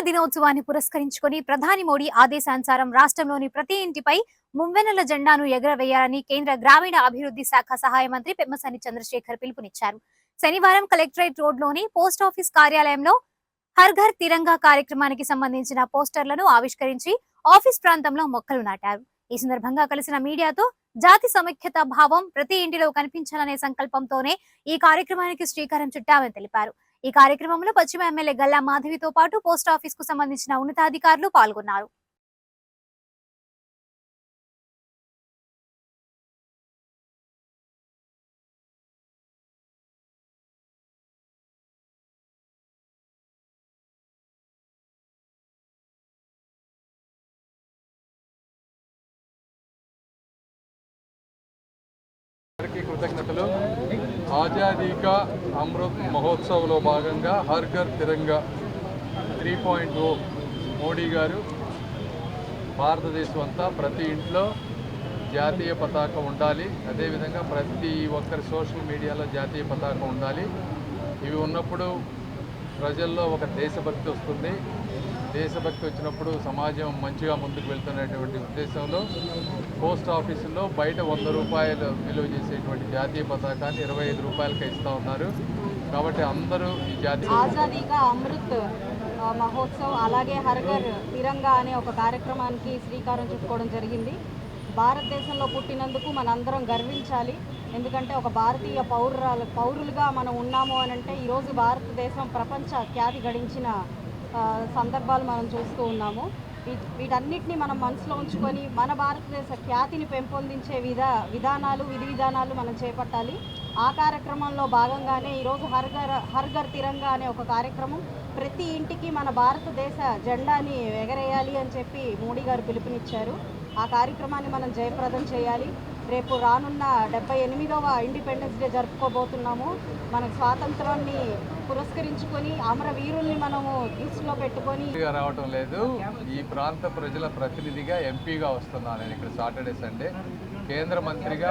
దినోత్సవాన్ని పురస్కరించుకొని ప్రధాని మోడీ ఆదేశానుసారం రాష్ట్రంలోని ప్రతి ఇంటిపై మువ్వెన్నెల జెండాను ఎగురవేయాలని కేంద్ర గ్రామీణ అభివృద్ధి శాఖ సహాయ మంత్రి పెమ్మసాని చంద్రశేఖర్ పిలుపునిచ్చారు. శనివారం కలెక్టరేట్ రోడ్లోని పోస్టాఫీస్ కార్యాలయంలో హర్ ఘర్ తిరంగా కార్యక్రమానికి సంబంధించిన పోస్టర్లను ఆవిష్కరించి ఆఫీస్ ప్రాంతంలో మొక్కలు నాటారు. ఈ సందర్భంగా కలిసిన మీడియాతో జాతి సమైక్యత భావం ప్రతి ఇంటిలో కనిపించాలనే సంకల్పంతోనే ఈ కార్యక్రమానికి శ్రీకారం చుట్టామని తెలిపారు. ఈ కార్యక్రమంలో పశ్చిమ ఎమ్మెల్యే గల్లా మాధవితో పాటు పోస్ట్ ఆఫీస్ కు సంబంధించిన ఉన్నతాధికారులు పాల్గొన్నారు. కృతజ్ఞతలు. ఆజాదీ కా అమృత్ మహోత్సవ్లో భాగంగా హర్ ఘర్ తిరంగా 3.0 మోడీ గారు భారతదేశం అంతా ప్రతి ఇంట్లో జాతీయ పతాకం ఉండాలి, అదేవిధంగా ప్రతి ఒక్కరి సోషల్ మీడియాలో జాతీయ పతాకం ఉండాలి. ఇవి ఉన్నప్పుడు ప్రజల్లో ఒక దేశభక్తి వస్తుంది. దేశభక్తి వచ్చినప్పుడు సమాజం మంచిగా ముందుకు వెళ్తున్నటువంటి ఉద్దేశంలో పోస్ట్ ఆఫీసుల్లో బయట 100 రూపాయలు విలువ చేసేటువంటి జాతీయ పతాకాన్ని 25 రూపాయలకి ఇస్తూ ఉన్నారు. కాబట్టి అందరూ ఈ జాతీయ ఆజాదీ కా అమృత్ మహోత్సవ్ అలాగే హర్ ఘర్ తిరంగా అనే ఒక కార్యక్రమానికి శ్రీకారం చుట్టుకోవడం జరిగింది. భారతదేశంలో పుట్టినందుకు మనందరం గర్వించాలి. ఎందుకంటే ఒక భారతీయ పౌరులుగా మనం ఉన్నాము అని అంటే ఈరోజు భారతదేశం ప్రపంచ ఖ్యాతి గడించిన సందర్భాలు మనం చూస్తూ ఉన్నాము. వీటన్నిటిని మనం మనసులో ఉంచుకొని మన భారతదేశ ఖ్యాతిని పెంపొందించే విధి విధానాలు మనం చేపట్టాలి. ఆ కార్యక్రమంలో భాగంగానే ఈరోజు హర్ ఘర్ తిరంగా అనే ఒక కార్యక్రమం ప్రతి ఇంటికి మన భారతదేశ జెండాని ఎగరేయాలి అని చెప్పి మోడీ గారు పిలుపునిచ్చారు. ఆ కార్యక్రమాన్ని మనం జయప్రదం చేయాలి. రేపు రానున్న 78వ ఇండిపెండెన్స్ డే జరుపుకోబోతున్నాము. మనకు స్వాతంత్రాన్ని పురస్కరించుకొని అమరవీరుల్ని మనము దృష్టిలో పెట్టుకొని రావటం లేదు. ఈ ప్రాంత ప్రజల ప్రతినిధిగా ఎంపీగా వస్తున్నాను నేను ఇక్కడ సాటర్డే సండే. కేంద్ర మంత్రిగా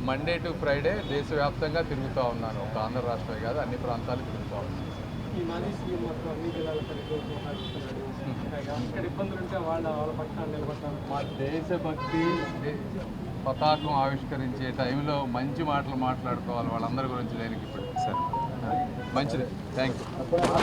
మండే టు ఫ్రైడే దేశవ్యాప్తంగా తిరుగుతూ ఉన్నాను. ఒక ఆంధ్ర రాష్ట్రమే కాదు, అన్ని ప్రాంతాలు తిరుగుతూ ఉన్నాను. మా దేశభక్తి పతాకం ఆవిష్కరించే టైంలో మంచి మాటలు మాట్లాడుకోవాలి వాళ్ళందరి గురించి. నేను ఇప్పుడు సరే మంచిది. Thank you.